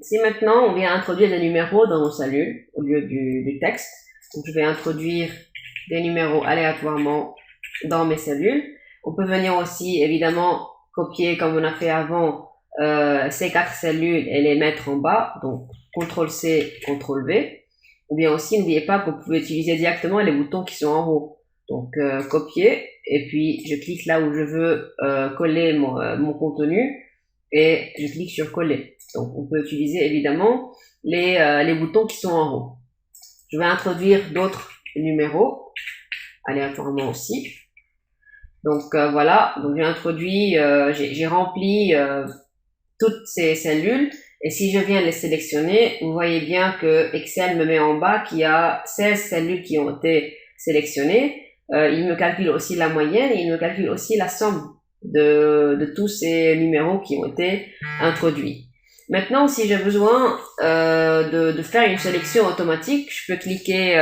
Si maintenant on vient introduire des numéros dans nos cellules au lieu du texte, donc je vais introduire des numéros aléatoirement dans mes cellules. On peut venir aussi évidemment copier comme on a fait avant ces 4 cellules et les mettre en bas, donc CTRL-C, CTRL-V. Ou bien aussi n'oubliez pas que vous pouvez utiliser directement les boutons qui sont en haut. Donc copier, et puis je clique là où je veux coller mon contenu et je clique sur coller. Donc on peut utiliser évidemment les boutons qui sont en haut. Je vais introduire d'autres numéros aléatoirement aussi. Donc voilà, donc j'ai introduit, j'ai rempli toutes ces cellules, et si je viens les sélectionner, vous voyez bien que Excel me met en bas qu'il y a 16 cellules qui ont été sélectionnées. Il me calcule aussi la moyenne et il me calcule aussi la somme de tous ces numéros qui ont été introduits. Maintenant, si j'ai besoin de faire une sélection automatique, je peux cliquer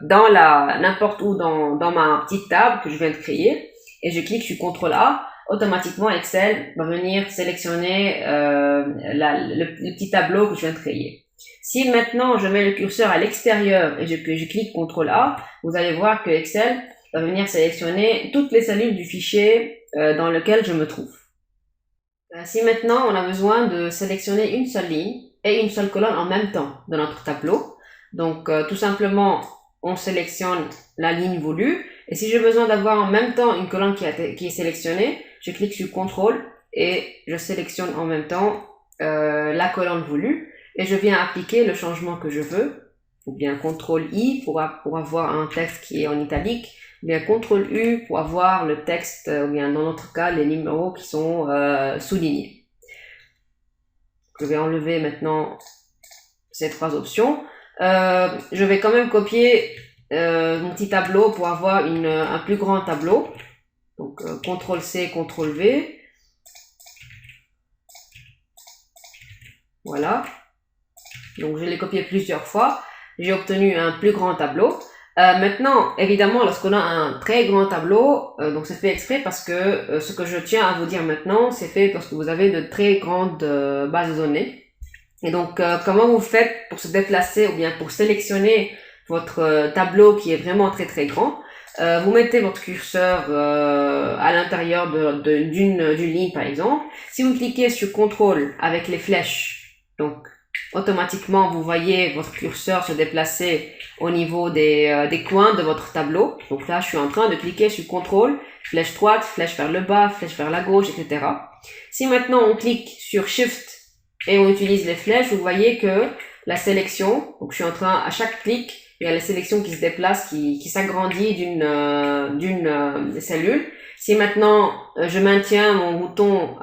dans n'importe où dans ma petite table que je viens de créer, et je clique sur CTRL A. Automatiquement, Excel va venir sélectionner le petit tableau que je viens de créer. Si maintenant je mets le curseur à l'extérieur et que je clique CTRL A, vous allez voir que Excel va venir sélectionner toutes les cellules du fichier dans lequel je me trouve. Si maintenant on a besoin de sélectionner une seule ligne et une seule colonne en même temps dans notre tableau, donc tout simplement on sélectionne la ligne voulue, et si j'ai besoin d'avoir en même temps une colonne qui est sélectionnée, je clique sur CTRL et je sélectionne en même temps la colonne voulue, et je viens appliquer le changement que je veux, ou bien CTRL-I pour avoir un texte qui est en italique, ou bien CTRL-U pour avoir le texte, ou bien dans notre cas les numéros qui sont soulignés. Je vais enlever maintenant ces 3 options. Je vais quand même copier mon petit tableau pour avoir un plus grand tableau. Donc CTRL-C, CTRL-V. Voilà. Donc je l'ai copié plusieurs fois. J'ai obtenu un plus grand tableau. Maintenant, évidemment, lorsqu'on a un très grand tableau, donc c'est fait exprès parce que ce que je tiens à vous dire maintenant, c'est fait parce que vous avez de très grandes bases de données. Et donc, comment vous faites pour se déplacer ou bien pour sélectionner votre tableau qui est vraiment très très grand? Vous mettez votre curseur à l'intérieur d'une ligne par exemple. Si vous cliquez sur CTRL avec les flèches, donc automatiquement vous voyez votre curseur se déplacer au niveau des coins de votre tableau. Donc là je suis en train de cliquer sur CTRL, flèche droite, flèche vers le bas, flèche vers la gauche, etc. Si maintenant on clique sur Shift et on utilise les flèches, vous voyez que la sélection, donc je suis en train, à chaque clic, il y a la sélection qui se déplace, qui s'agrandit d'une cellule. Si maintenant je maintiens mon bouton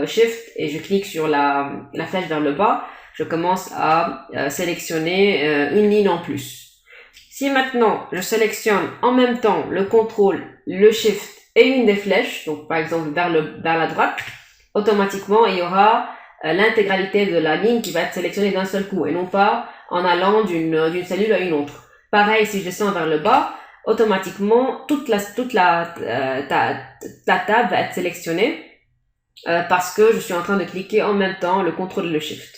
Shift et je clique sur la flèche vers le bas, je commence à sélectionner une ligne en plus. Si maintenant je sélectionne en même temps le CTRL, le Shift et une des flèches, donc par exemple vers la droite, automatiquement il y aura l'intégralité de la ligne qui va être sélectionnée d'un seul coup et non pas en allant d'une cellule à une autre. Pareil, si je descends vers le bas, automatiquement toute la table va être sélectionnée parce que je suis en train de cliquer en même temps le CTRL et le Shift.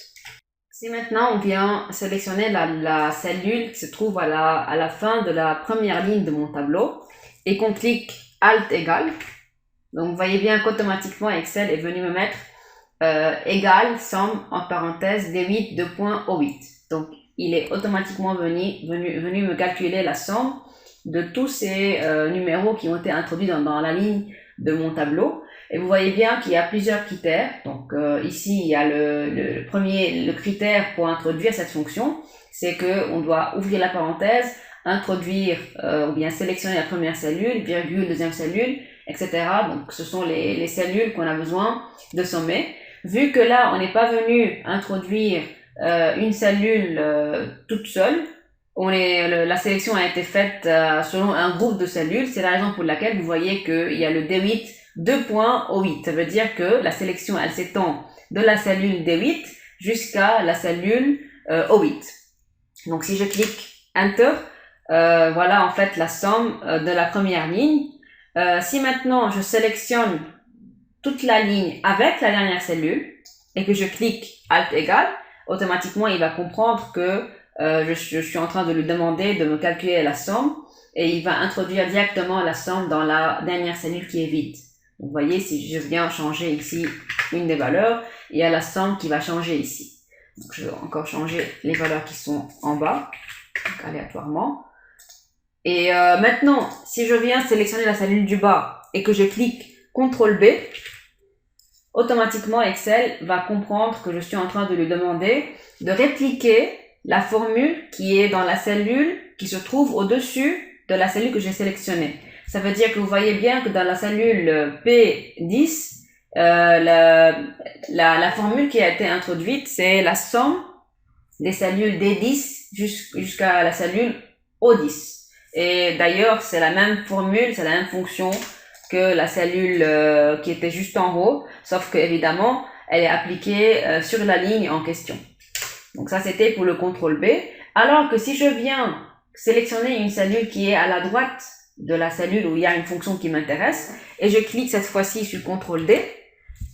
Si maintenant on vient sélectionner la cellule qui se trouve à la fin de la première ligne de mon tableau et qu'on clique Alt égal, donc vous voyez bien qu'automatiquement Excel est venu me mettre égale somme en parenthèse D8 2.O8. Donc il est automatiquement venu me calculer la somme de tous ces numéros qui ont été introduits dans la ligne de mon tableau. Et vous voyez bien qu'il y a plusieurs critères. Donc ici il y a le critère pour introduire cette fonction, c'est que on doit ouvrir la parenthèse, introduire ou bien sélectionner la première cellule, virgule, deuxième cellule, etc. Donc ce sont les cellules qu'on a besoin de sommer. Vu que là, on n'est pas venu introduire une cellule toute seule, la sélection a été faite selon un groupe de cellules. C'est la raison pour laquelle vous voyez qu'il y a le D8 2.O8. Ça veut dire que la sélection, elle s'étend de la cellule D8 jusqu'à la cellule O8. Donc si je clique Enter, voilà en fait la somme de la première ligne. Si maintenant je sélectionne toute la ligne avec la dernière cellule et que je clique Alt égal, automatiquement, il va comprendre que je suis en train de lui demander de me calculer la somme et il va introduire directement la somme dans la dernière cellule qui est vide. Vous voyez, si je viens changer ici une des valeurs, il y a la somme qui va changer ici. Donc, je vais encore changer les valeurs qui sont en bas, donc aléatoirement. Et maintenant, si je viens sélectionner la cellule du bas et que je clique CTRL B, automatiquement Excel va comprendre que je suis en train de lui demander de répliquer la formule qui est dans la cellule qui se trouve au-dessus de la cellule que j'ai sélectionnée. Ça veut dire que vous voyez bien que dans la cellule P10, la formule qui a été introduite, c'est la somme des cellules D10 jusqu'à la cellule O10. Et d'ailleurs, c'est la même formule, c'est la même fonction que la cellule qui était juste en haut, sauf que évidemment, elle est appliquée sur la ligne en question. Donc ça, c'était pour le CTRL B. Alors que si je viens sélectionner une cellule qui est à la droite de la cellule où il y a une fonction qui m'intéresse, et je clique cette fois-ci sur CTRL D,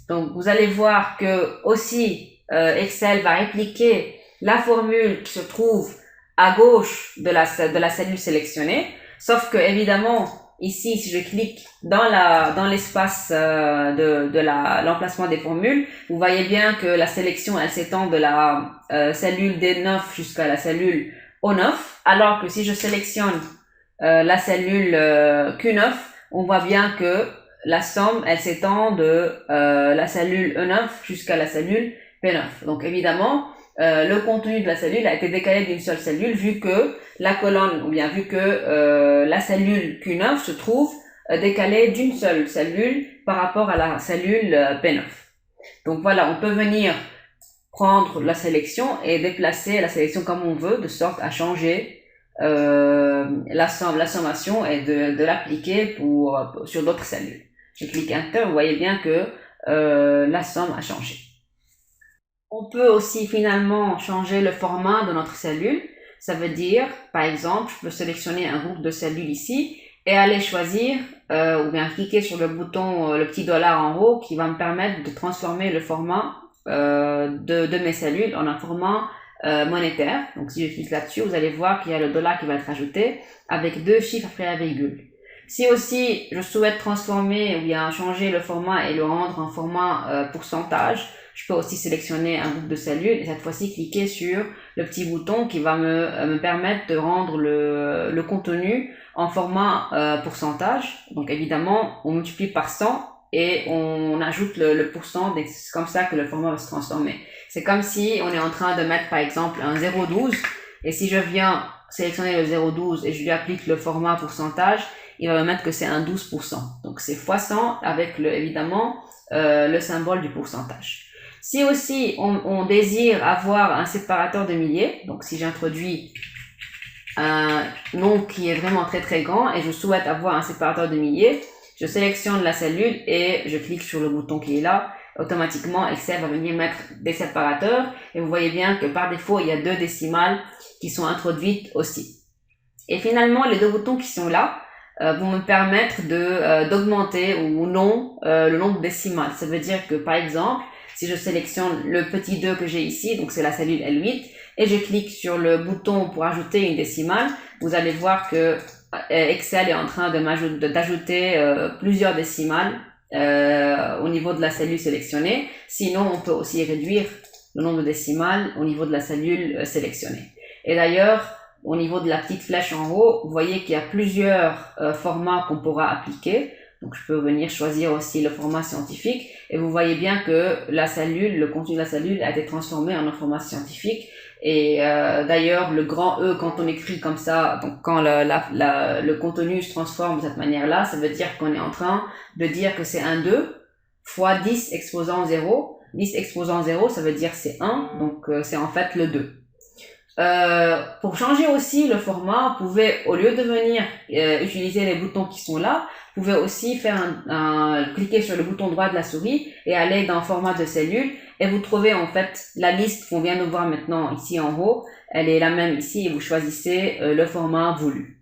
donc vous allez voir que aussi Excel va répliquer la formule qui se trouve à gauche de la cellule sélectionnée, sauf que évidemment ici si je clique dans l'espace de l'emplacement des formules, vous voyez bien que la sélection elle s'étend de la cellule D9 jusqu'à la cellule O9, alors que si je sélectionne la cellule Q9, on voit bien que la somme elle s'étend de la cellule E9 jusqu'à la cellule P9. Donc évidemment le contenu de la cellule a été décalé d'une seule cellule vu que la colonne ou bien vu que la cellule Q9 se trouve décalée d'une seule cellule par rapport à la cellule P9. Donc voilà, on peut venir prendre la sélection et déplacer la sélection comme on veut de sorte à changer la sommation et de l'appliquer sur d'autres cellules. Je clique Enter, vous voyez bien que la somme a changé. On peut aussi finalement changer le format de notre cellule. Ça veut dire, par exemple, je peux sélectionner un groupe de cellules ici et aller choisir ou bien cliquer sur le bouton, le petit dollar en haut qui va me permettre de transformer le format de mes cellules en un format monétaire. Donc si je clique là-dessus, vous allez voir qu'il y a le dollar qui va être ajouté avec 2 chiffres après la virgule. Si aussi je souhaite transformer ou bien changer le format et le rendre en format pourcentage, je peux aussi sélectionner un groupe de cellules et cette fois-ci cliquer sur le petit bouton qui va me permettre de rendre le contenu en format pourcentage. Donc évidemment, on multiplie par 100 et on ajoute le pourcent, c'est comme ça que le format va se transformer. C'est comme si on est en train de mettre par exemple un 0,12 et si je viens sélectionner le 0,12 et je lui applique le format pourcentage, il va me mettre que c'est un 12%. Donc c'est fois 100 avec évidemment le symbole du pourcentage. Si aussi on désire avoir un séparateur de milliers, donc si j'introduis un nom qui est vraiment très très grand et je souhaite avoir un séparateur de milliers, je sélectionne la cellule et je clique sur le bouton qui est là. Automatiquement, Excel va venir mettre des séparateurs et vous voyez bien que par défaut, il y a 2 décimales qui sont introduites aussi. Et finalement, les 2 boutons qui sont là vont me permettre d'augmenter ou non le nombre décimal. Ça veut dire que par exemple, si je sélectionne le petit 2 que j'ai ici, donc c'est la cellule L8, et je clique sur le bouton pour ajouter une décimale, vous allez voir que Excel est en train d'ajouter plusieurs décimales au niveau de la cellule sélectionnée. Sinon, on peut aussi réduire le nombre de décimales au niveau de la cellule sélectionnée. Et d'ailleurs, au niveau de la petite flèche en haut, vous voyez qu'il y a plusieurs formats qu'on pourra appliquer. Donc, je peux venir choisir aussi le format scientifique. Et vous voyez bien que la cellule, le contenu de la cellule a été transformé en un format scientifique. Et d'ailleurs, le grand E, quand on écrit comme ça, donc quand le contenu se transforme de cette manière-là, ça veut dire qu'on est en train de dire que c'est un 2 fois 10 exposant 0. 10 exposant 0, ça veut dire c'est 1, donc c'est en fait le 2. Pour changer aussi le format, vous pouvez, au lieu de venir utiliser les boutons qui sont là, vous pouvez aussi faire cliquer sur le bouton droit de la souris et aller dans format de cellule et vous trouvez en fait la liste qu'on vient de voir maintenant ici en haut, elle est la même ici et vous choisissez le format voulu.